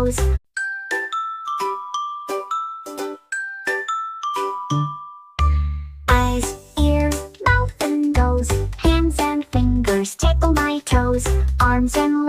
toes. Eyes, ear, mouth and nose, hands and fingers tickle my toes, arms and legs.